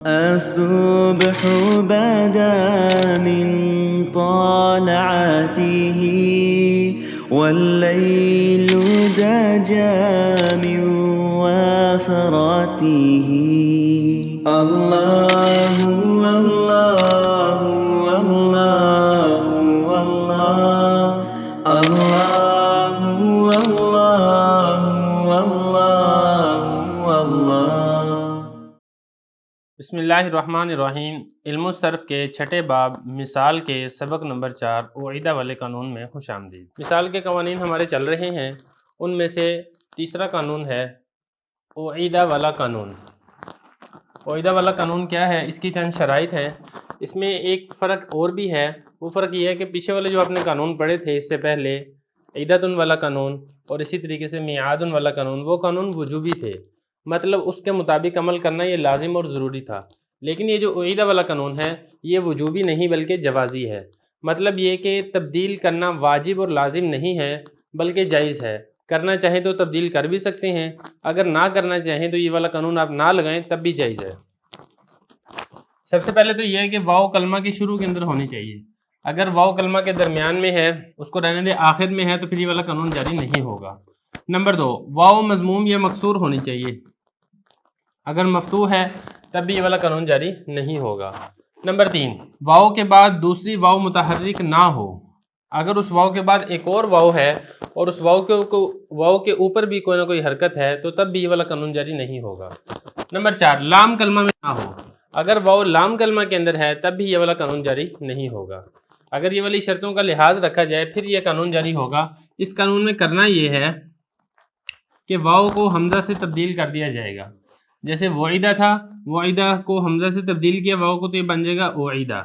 الصبح بدا من طلعته والليل دجى من وفراته الله الله الله الله الله الله الله. بسم اللہ الرحمن الرحیم. علم الصرف کے چھٹے باب مثال کے سبق نمبر 4 اعیدہ والے قانون میں خوش آمدید. مثال کے قوانین ہمارے چل رہے ہیں، ان میں سے تیسرا قانون ہے اعیدہ والا قانون. اعیدہ والا قانون کیا ہے؟ اس کی چند شرائط ہیں. اس میں ایک فرق اور بھی ہے. وہ فرق یہ ہے کہ پیچھے والے جو آپ نے قانون پڑھے تھے اس سے پہلے، عیدۃ والا قانون اور اسی طریقے سے میعاد والا قانون، وہ قانون وجوبی تھے، مطلب اس کے مطابق عمل کرنا یہ لازم اور ضروری تھا. لیکن یہ جو اعیدہ والا قانون ہے یہ وجوبی نہیں بلکہ جوازی ہے. مطلب یہ کہ تبدیل کرنا واجب اور لازم نہیں ہے بلکہ جائز ہے. کرنا چاہیں تو تبدیل کر بھی سکتے ہیں، اگر نہ کرنا چاہیں تو یہ والا قانون آپ نہ لگائیں تب بھی جائز ہے. سب سے پہلے تو یہ ہے کہ واو کلمہ کی شروع کے اندر ہونی چاہیے. اگر واو کلمہ کے درمیان میں ہے اس کو رہنے دے، آخر میں ہے تو پھر یہ والا قانون جاری نہیں ہوگا. نمبر 2، واو مضموم یا مکسور ہونی چاہیے. اگر مفتوح ہے تب بھی یہ والا قانون جاری نہیں ہوگا. نمبر 3، واو کے بعد دوسری واو متحرک نہ ہو. اگر اس واو کے بعد ایک اور واو ہے اور اس واو کے اوپر بھی کوئی نہ کوئی حرکت ہے تو تب بھی یہ والا قانون جاری نہیں ہوگا. نمبر 4، لام کلمہ میں نہ ہو. اگر واو لام کلمہ کے اندر ہے تب بھی یہ والا قانون جاری نہیں ہوگا. اگر یہ والی شرطوں کا لحاظ رکھا جائے پھر یہ قانون جاری ہوگا. اس قانون میں کرنا یہ ہے کہ واو کو حمزہ سے تبدیل کر دیا جائے گا. جیسے وعیدہ تھا، وعیدہ کو حمزہ سے تبدیل کیا واو کو تو یہ بن جائے گا اعیدہ.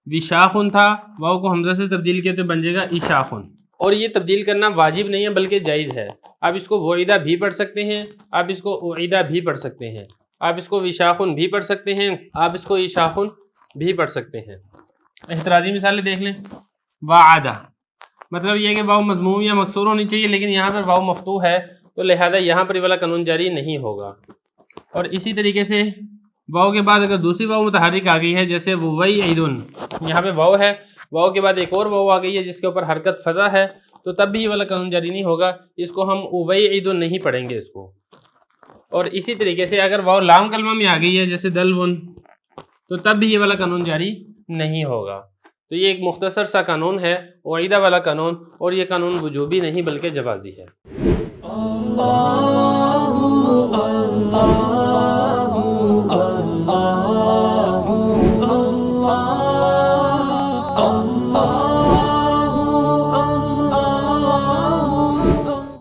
وشاخن تھا، واو کو حمزہ سے تبدیل کیا تو بن جائے گا اشاخن. اور یہ تبدیل کرنا واجب نہیں ہے بلکہ جائز ہے. آپ اس کو وعیدہ بھی پڑھ سکتے ہیں، آپ اس کو اعیدہ بھی پڑھ سکتے ہیں، آپ اس کو وشاخن بھی پڑھ سکتے ہیں، آپ اس کو اشاخن بھی پڑھ سکتے ہیں. احترازی مثالیں دیکھ لیں. وعدہ مطلب یہ ہے کہ واو مضموم یا مکسور ہونی چاہیے، لیکن یہاں پر واو مفتوح ہے تو لہذا یہاں پر یہ والا قانون جاری نہیں ہوگا. اور اسی طریقے سے واو کے بعد اگر دوسری واو متحرک آ گئی ہے، جیسے وویعدن، یہاں پہ واو ہے، واو کے بعد ایک اور واو آ گئی ہے جس کے اوپر حرکت فتح ہے تو تب بھی یہ والا قانون جاری نہیں ہوگا. اس کو ہم اویعدن نہیں پڑھیں گے اس کو. اور اسی طریقے سے اگر واو لام کلمہ میں آ گئی ہے جیسے دلون تو تب بھی یہ والا قانون جاری نہیں ہوگا. تو یہ ایک مختصر سا قانون ہے اعیدہ والا قانون، اور یہ قانون وجوبی نہیں بلکہ جوازی ہے.